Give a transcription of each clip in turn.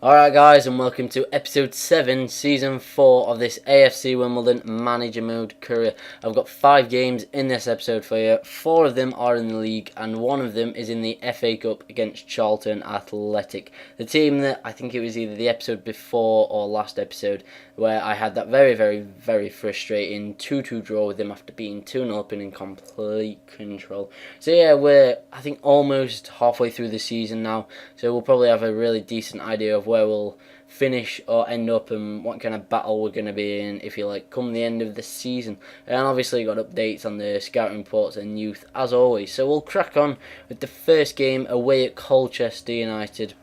Alright guys, and welcome to episode 7, season 4 of this AFC Wimbledon Manager Mode career. I've got 5 games in this episode for you. 4 of them are in the league and 1 of them is in the FA Cup against Charlton Athletic. The team that I think it was either the episode before or last episode where I had that very frustrating 2-2 draw with them after being 2-0 up and in complete control. So yeah, we're I think almost halfway through the season now, so we'll probably have a really decent idea of where we'll finish or end up and what kind of battle we're going to be in, if you like, come the end of the season. And obviously got updates on the scouting reports and youth as always. So we'll crack on with the first game away at Colchester United.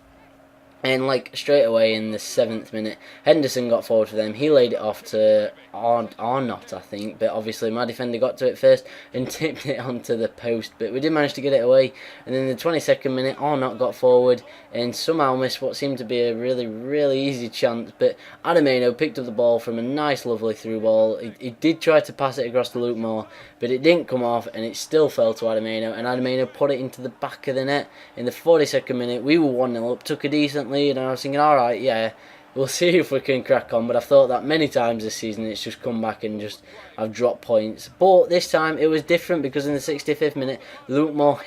And straight away in the 7th minute, Henderson got forward for them. He laid it off to Arnott, I think, but obviously my defender got to it first and tipped it onto the post. But we did manage to get it away. And then in the 22nd minute, Arnott got forward and somehow missed what seemed to be a really easy chance. But Adameno picked up the ball from a nice, lovely through ball. He did try to pass it across to Luke Moore, but it didn't come off and it still fell to Adameno. And Adameno put it into the back of the net. In the 42nd minute, we were 1-0 up, took a decent lead, and I was thinking, alright, yeah, we'll see if we can crack on. But I've thought that many times this season, it's just come back and I've dropped points. But this time it was different because in the 65th minute, Luke Moore,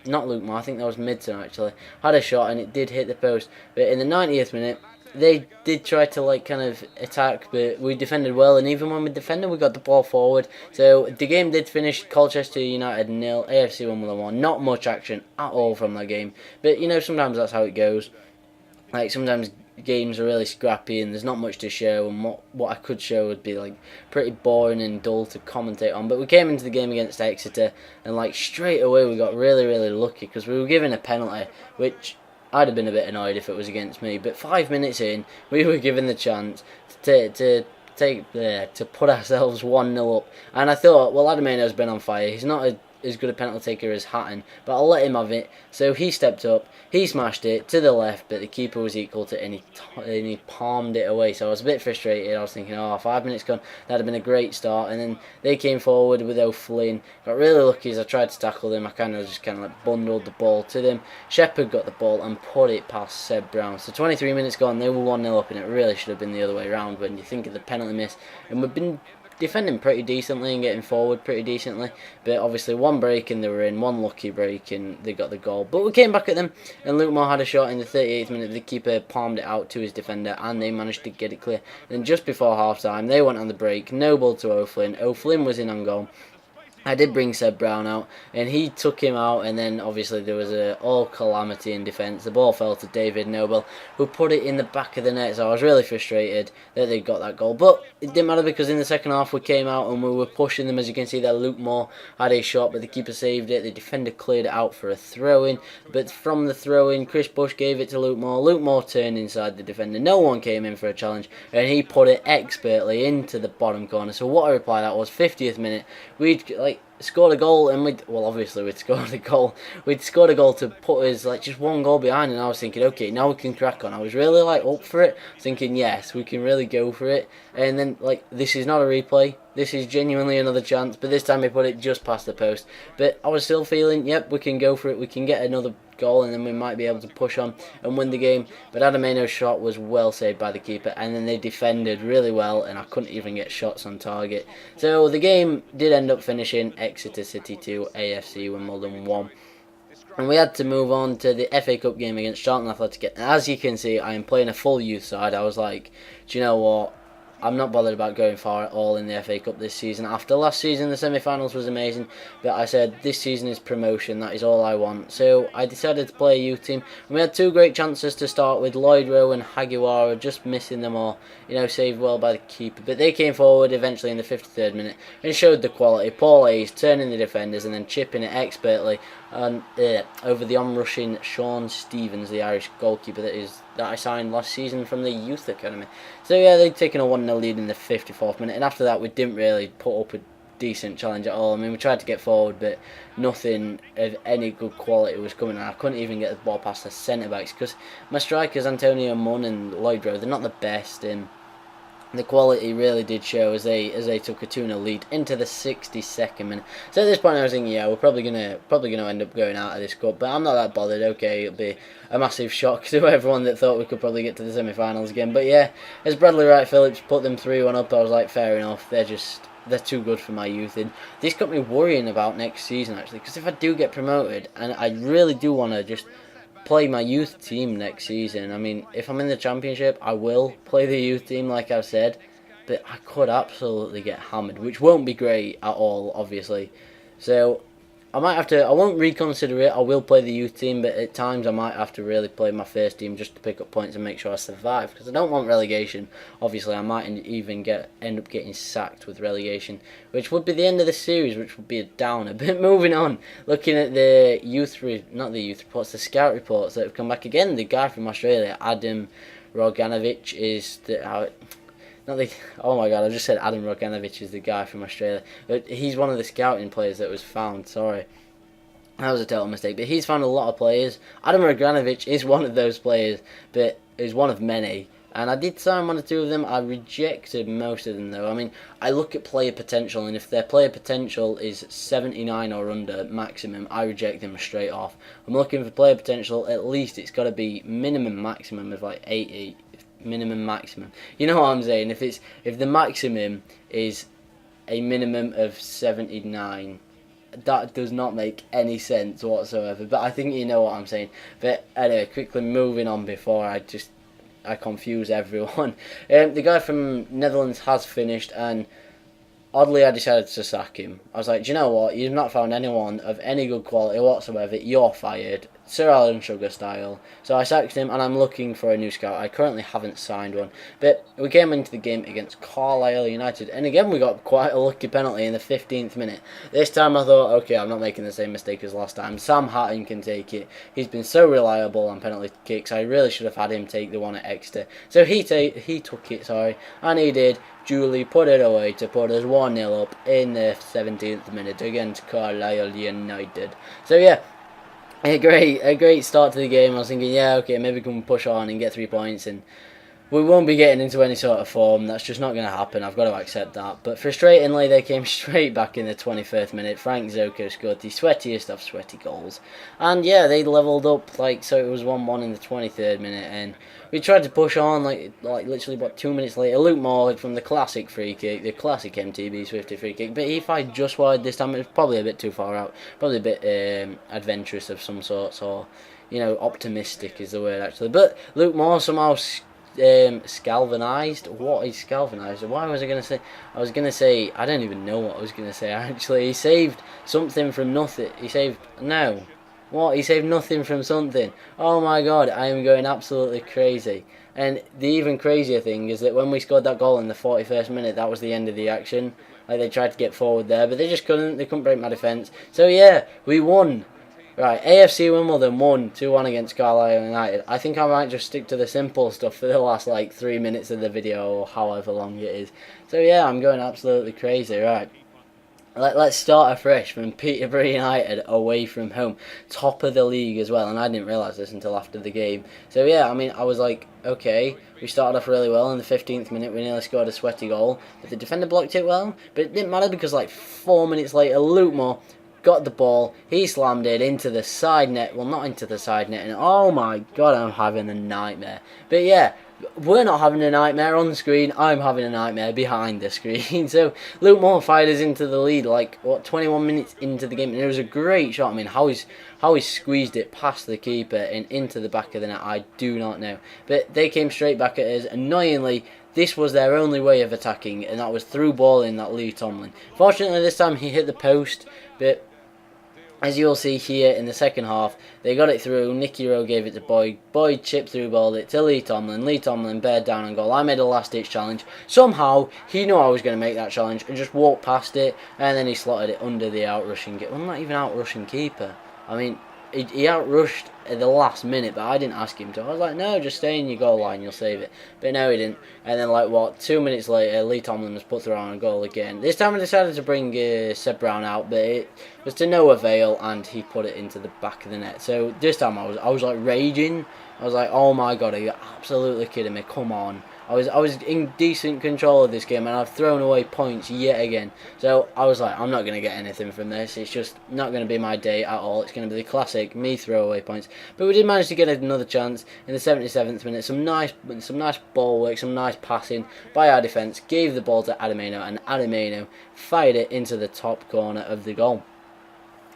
not Luke Moore, I think that was Midson actually, had a shot and it did hit the post. But in the 90th minute, they did try to kind of attack, but we defended well, and even when we defended, we got the ball forward. So the game did finish Colchester United 0, AFC Wimbledon 1. Not much action at all from that game, but sometimes that's how it goes. Sometimes games are really scrappy and there's not much to show, and what I could show would be pretty boring and dull to commentate on. But we came into the game against Exeter and straight away we got really lucky because we were given a penalty, which I'd have been a bit annoyed if it was against me. But 5 minutes in, we were given the chance to put ourselves 1-0 up, and I thought, well, Adameno's been on fire. He's not as good a penalty taker as Hatton, but I'll let him have it. So he stepped up, he smashed it to the left, but the keeper was equal to it, and he palmed it away. So I was a bit frustrated. I was thinking, 5 minutes gone, that'd have been a great start. And then they came forward with O'Flynn. Got really lucky as I tried to tackle them. I kind of bundled the ball to them. Shepherd got the ball and put it past Seb Brown. So 23 minutes gone, they were 1-0 up, and it really should have been the other way around when you think of the penalty miss. And we've been defending pretty decently and getting forward pretty decently, but obviously one break and they were in, one lucky break and they got the goal. But we came back at them and Luke Moore had a shot in the 38th minute. The keeper palmed it out to his defender and they managed to get it clear. And just before half time they went on the break, no ball to O'Flynn. O'Flynn was in on goal. I did bring Seb Brown out, and he took him out, and then obviously there was a all calamity in defence. The ball fell to David Noble, who put it in the back of the net, so I was really frustrated that they got that goal. But it didn't matter because in the second half we came out and we were pushing them. As you can see there, Luke Moore had a shot, but the keeper saved it. The defender cleared it out for a throw-in, but from the throw-in, Chris Bush gave it to Luke Moore. Luke Moore turned inside the defender. No one came in for a challenge, and he put it expertly into the bottom corner. So what I replied that was 50th minute. We'd scored a goal, and obviously we'd scored a goal. We'd scored a goal to put us just one goal behind, and I was thinking, okay, now we can crack on. I was really up for it, thinking yes, we can really go for it. And then this is not a replay. This is genuinely another chance, but this time we put it just past the post. But I was still feeling, yep, we can go for it. We can get another goal, and then we might be able to push on and win the game. But Adameno's shot was well saved by the keeper, and then they defended really well, and I couldn't even get shots on target. So the game did end up finishing Exeter City 2, AFC Wimbledon 1. And we had to move on to the FA Cup game against Charlton Athletic. And as you can see, I am playing a full youth side. I was like, do you know what? I'm not bothered about going far at all in the FA Cup this season. After last season, the semi-finals was amazing, but I said this season is promotion. That is all I want. So I decided to play a youth team, and we had 2 great chances to start with. Lloyd Rowe and Hagiwara just missing them all, saved well by the keeper. But they came forward eventually in the 53rd minute and showed the quality. Paul Hayes turning the defenders and then chipping it expertly and over the onrushing Sean Stevens, the Irish goalkeeper that I signed last season from the youth academy. So yeah, they'd taken a 1-0 lead in the 54th minute, and after that we didn't really put up a decent challenge at all. I mean, we tried to get forward, but nothing of any good quality was coming, and I couldn't even get the ball past the centre backs because my strikers Antonio Munn and Lloyd Rowe, they're not the best, and the quality really did show as they took a 2-0 lead into the 62nd minute. So at this point I was thinking, yeah, we're probably gonna end up going out of this cup, but I'm not that bothered. Okay, it'll be a massive shock to everyone that thought we could probably get to the semi-finals again. But yeah, as Bradley Wright Phillips put them 3-1 up, I was like, fair enough. They're too good for my youth, and this got me worrying about next season actually, because if I do get promoted, and I really do want to just play my youth team next season. I mean, if I'm in the championship, I will play the youth team like I've said, but I could absolutely get hammered, which won't be great at all, obviously. So I might have to. I won't reconsider it. I will play the youth team, but at times I might have to really play my first team just to pick up points and make sure I survive, because I don't want relegation. Obviously, I might even end up getting sacked with relegation, which would be the end of the series, which would be a downer. But moving on, looking at the not the youth reports, the scout reports that have come back again. The guy from Australia, Adam Roganovic, is the. Oh my god, I just said Adam Roganovic is the guy from Australia. But he's one of the scouting players that was found. Sorry, that was a total mistake. But he's found a lot of players. Adam Roganovic is one of those players, but is one of many. And I did sign one or two of them. I rejected most of them though. I mean, I look at player potential, and if their player potential is 79 or under maximum, I reject them straight off. I'm looking for player potential. At least it's got to be minimum maximum of like 80. Minimum maximum, you know what I'm saying? If the maximum is a minimum of 79, that does not make any sense whatsoever, but I think you know what I'm saying. But anyway, quickly moving on before I confuse everyone. The guy from Netherlands has finished, and oddly I decided to sack him. I was like, do you know what, you've not found anyone of any good quality whatsoever, you're fired, Sir Alan Sugar style. So I sacked him, and I'm looking for a new scout. I currently haven't signed one, but we came into the game against Carlisle United, and again we got quite a lucky penalty in the 15th minute. This time I thought, okay, I'm not making the same mistake as last time. Sam Hatton can take it. He's been so reliable on penalty kicks. I really should have had him take the one at Exeter. So he took it, and he did duly put it away to put us 1-0 up in the 17th minute against Carlisle United. So yeah, a great start to the game. I was thinking, yeah, okay, maybe we can push on and get 3 points, and we won't be getting into any sort of form. That's just not going to happen. I've got to accept that. But frustratingly, they came straight back in the 21st minute. Frank Zoko scored the sweatiest of sweaty goals. And yeah, they levelled up, so it was 1-1 in the 23rd minute. And we tried to push on, like literally, 2 minutes later, Luke Moore from the classic free kick, the classic MTB Swifty free kick. But he fired just wide this time. It was probably a bit too far out. Probably a bit adventurous of some sort, or, optimistic is the word, actually. But Luke Moore somehow scalvanized. What is scalvanized? Why was I going to say? I was going to say, I don't even know what I was going to say actually. He saved something from nothing. He saved nothing from something. Oh my god, I am going absolutely crazy. And the even crazier thing is that when we scored that goal in the 41st minute, that was the end of the action. They tried to get forward there, but they just couldn't. They couldn't break my defence. So yeah, we won. Right, AFC Wimbledon won 2-1 against Carlisle United. I think I might just stick to the simple stuff for the last 3 minutes of the video, or however long it is. So yeah, I'm going absolutely crazy. Right, let's start afresh from Peterborough United away from home, top of the league as well. And I didn't realise this until after the game. So yeah, I mean, I was like, okay, we started off really well. In the 15th minute, we nearly scored a sweaty goal, but the defender blocked it well. But it didn't matter, because 4 minutes later, Luke Moore got the ball, he slammed it into the side net, well, not into the side net, and oh my god, I'm having a nightmare. But yeah, we're not having a nightmare on the screen, I'm having a nightmare behind the screen. So Luke Moore fired us into the lead 21 minutes into the game, and it was a great shot. I mean, how he squeezed it past the keeper and into the back of the net, I do not know. But they came straight back at us. Annoyingly, this was their only way of attacking, and that was through ball in that Lee Tomlin. Fortunately, this time he hit the post, but as you'll see here in the second half, they got it through. Nicky Rowe gave it to Boyd. Boyd chipped through balled it to Lee Tomlin. Lee Tomlin bared down and goal. I made a last-ditch challenge. Somehow, he knew I was going to make that challenge and just walked past it, and then he slotted it under the outrushing keeper. Well, not even outrushing keeper. I mean, he outrushed at the last minute, but I didn't ask him to. I was like, no, just stay in your goal line, you'll save it. But no, he didn't. And then, 2 minutes later, Lee Tomlin was put through on a goal again. This time I decided to bring Seb Brown out, but it was to no avail, and he put it into the back of the net. So this time I was raging. I was like, oh my god, are you absolutely kidding me? Come on. I was in decent control of this game, and I've thrown away points yet again. So I was like, I'm not going to get anything from this. It's just not going to be my day at all. It's going to be the classic me throw away points. But we did manage to get another chance in the 77th minute. Some nice ball work, some nice passing by our defence. Gave the ball to Adamino, and Adamino fired it into the top corner of the goal.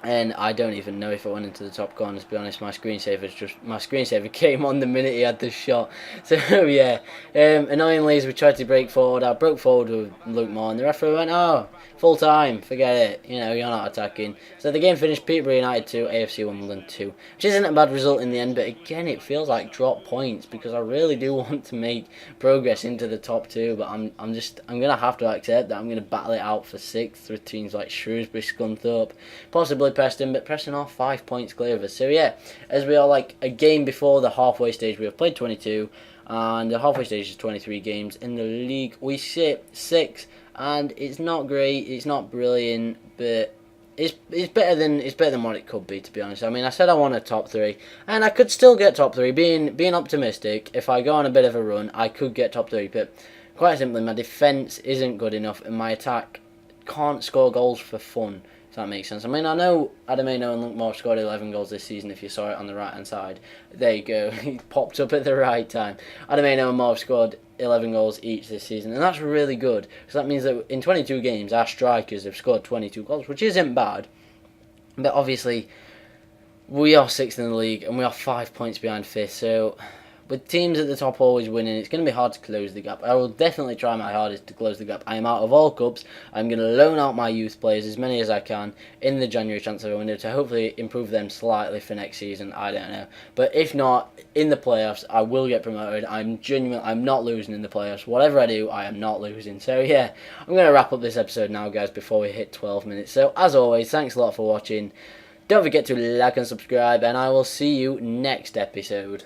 And I don't even know if it went into the top corner, to be honest. My screensaver came on the minute he had the shot. So yeah, annoyingly, as we tried to break forward, I broke forward with Luke Moore, and the referee went, "Oh, full time, forget it. You know, you're not attacking." So the game finished Peterborough United 2, AFC Wimbledon 2, which isn't a bad result in the end. But again, it feels like drop points because I really do want to make progress into the top two. But I'm gonna have to accept that I'm gonna battle it out for sixth with teams like Shrewsbury, Scunthorpe, possibly Preston, but Preston are 5 points clear of us. So yeah, as we are like a game before the halfway stage, we have played 22, and the halfway stage is 23 games. In the league, we sit 6th, and it's not great, it's not brilliant, but it's better than what it could be, to be honest. I mean, I said I wanted top 3, and I could still get top 3. Being optimistic, if I go on a bit of a run, I could get top 3. But quite simply, my defence isn't good enough, and my attack can't score goals for fun. If that makes sense. I mean, I know Adamino and Luke Moore scored 11 goals this season, if you saw it on the right hand side. There you go, he popped up at the right time. Adamino and Moore have scored 11 goals each this season, and that's really good, because that means that in 22 games our strikers have scored 22 goals, which isn't bad. But obviously we are 6th in the league, and we are 5 points behind 5th, so with teams at the top always winning, it's going to be hard to close the gap. I will definitely try my hardest to close the gap. I am out of all cups. I'm going to loan out my youth players, as many as I can, in the January transfer window to hopefully improve them slightly for next season. I don't know. But if not, in the playoffs, I will get promoted. I'm not losing in the playoffs. Whatever I do, I am not losing. So yeah, I'm going to wrap up this episode now, guys, before we hit 12 minutes. So as always, thanks a lot for watching. Don't forget to like and subscribe, and I will see you next episode.